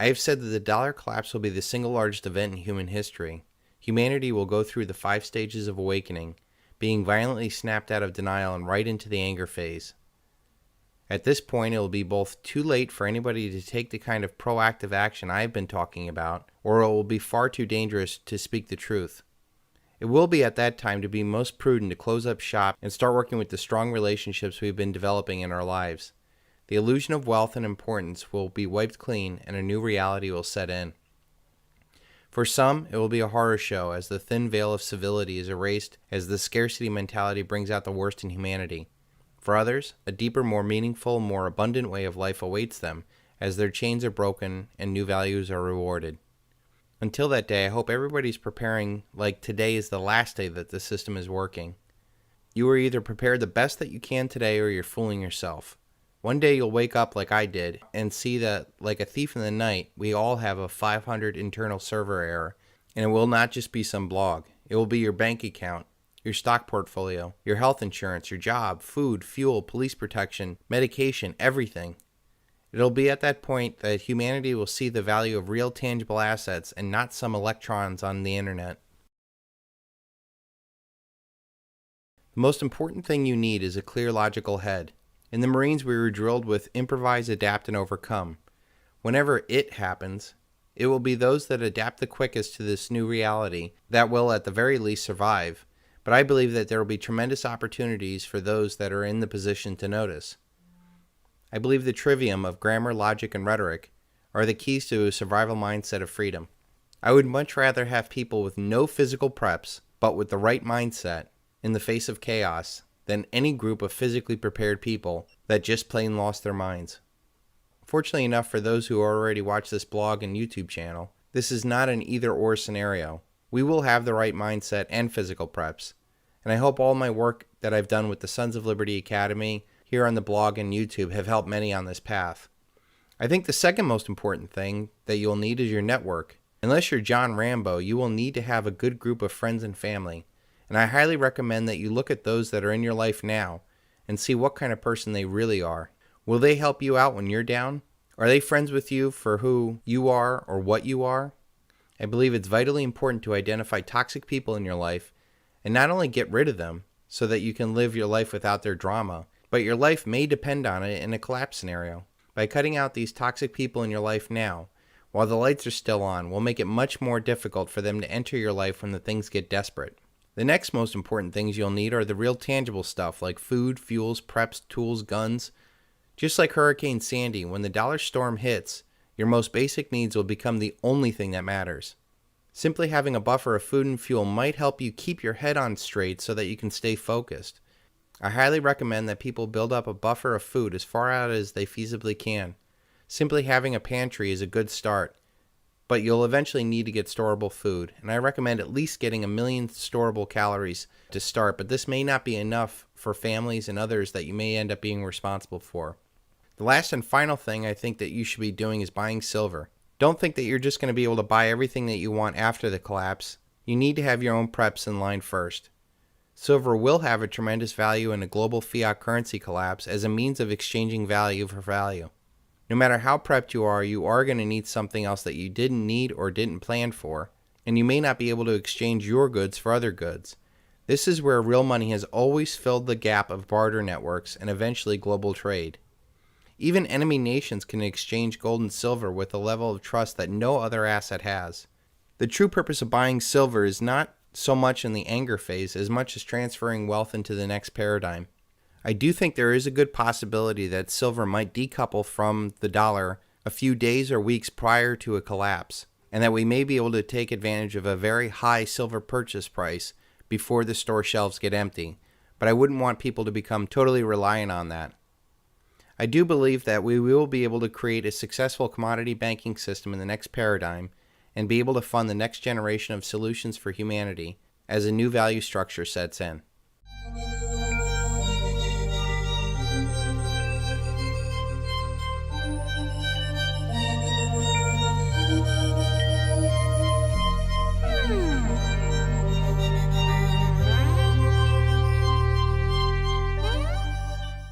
I have said that the dollar collapse will be the single largest event in human history. Humanity will go through the 5 stages of awakening, being violently snapped out of denial and right into the anger phase. At this point, it will be both too late for anybody to take the kind of proactive action I have been talking about, or it will be far too dangerous to speak the truth. It will be at that time to be most prudent to close up shop and start working with the strong relationships we've been developing in our lives. The illusion of wealth and importance will be wiped clean and a new reality will set in. For some, it will be a horror show as the thin veil of civility is erased as the scarcity mentality brings out the worst in humanity. For others, a deeper, more meaningful, more abundant way of life awaits them as their chains are broken and new values are rewarded. Until that day, I hope everybody's preparing like today is the last day that the system is working. You are either prepared the best that you can today or you're fooling yourself. One day you'll wake up like I did and see that, like a thief in the night, we all have a 500 internal server error, and it will not just be some blog. It will be your bank account, your stock portfolio, your health insurance, your job, food, fuel, police protection, medication, everything. It'll be at that point that humanity will see the value of real tangible assets and not some electrons on the internet. The most important thing you need is a clear, logical head. In the Marines, we were drilled with improvise, adapt, and overcome. Whenever it happens, it will be those that adapt the quickest to this new reality that will at the very least survive, but I believe that there will be tremendous opportunities for those that are in the position to notice. I believe the trivium of grammar, logic, and rhetoric are the keys to a survival mindset of freedom. I would much rather have people with no physical preps, but with the right mindset in the face of chaos, than any group of physically prepared people that just plain lost their minds. Fortunately enough for those who already watch this blog and YouTube channel, this is not an either-or scenario. We will have the right mindset and physical preps, and I hope all my work that I've done with the Sons of Liberty Academy here on the blog and YouTube have helped many on this path. I think the second most important thing that you'll need is your network. Unless you're John Rambo, you will need to have a good group of friends and family. And I highly recommend that you look at those that are in your life now and see what kind of person they really are. Will they help you out when you're down? Are they friends with you for who you are or what you are? I believe it's vitally important to identify toxic people in your life and not only get rid of them so that you can live your life without their drama, but your life may depend on it in a collapse scenario. By cutting out these toxic people in your life now, while the lights are still on, will make it much more difficult for them to enter your life when the things get desperate. The next most important things you'll need are the real tangible stuff like food, fuels, preps, tools, guns. Just like Hurricane Sandy, when the dollar storm hits, your most basic needs will become the only thing that matters. Simply having a buffer of food and fuel might help you keep your head on straight so that you can stay focused. I highly recommend that people build up a buffer of food as far out as they feasibly can. Simply having a pantry is a good start, but you'll eventually need to get storable food, and I recommend at least getting 1 million storable calories to start, but this may not be enough for families and others that you may end up being responsible for. The last and final thing I think that you should be doing is buying silver. Don't think that you're just going to be able to buy everything that you want after the collapse. You need to have your own preps in line first. Silver will have a tremendous value in a global fiat currency collapse as a means of exchanging value for value. No matter how prepped you are going to need something else that you didn't need or didn't plan for, and you may not be able to exchange your goods for other goods. This is where real money has always filled the gap of barter networks and eventually global trade. Even enemy nations can exchange gold and silver with a level of trust that no other asset has. The true purpose of buying silver is not so much in the anger phase as much as transferring wealth into the next paradigm. I do think there is a good possibility that silver might decouple from the dollar a few days or weeks prior to a collapse, and that we may be able to take advantage of a very high silver purchase price before the store shelves get empty, but I wouldn't want people to become totally reliant on that. I do believe that we will be able to create a successful commodity banking system in the next paradigm and be able to fund the next generation of solutions for humanity as a new value structure sets in.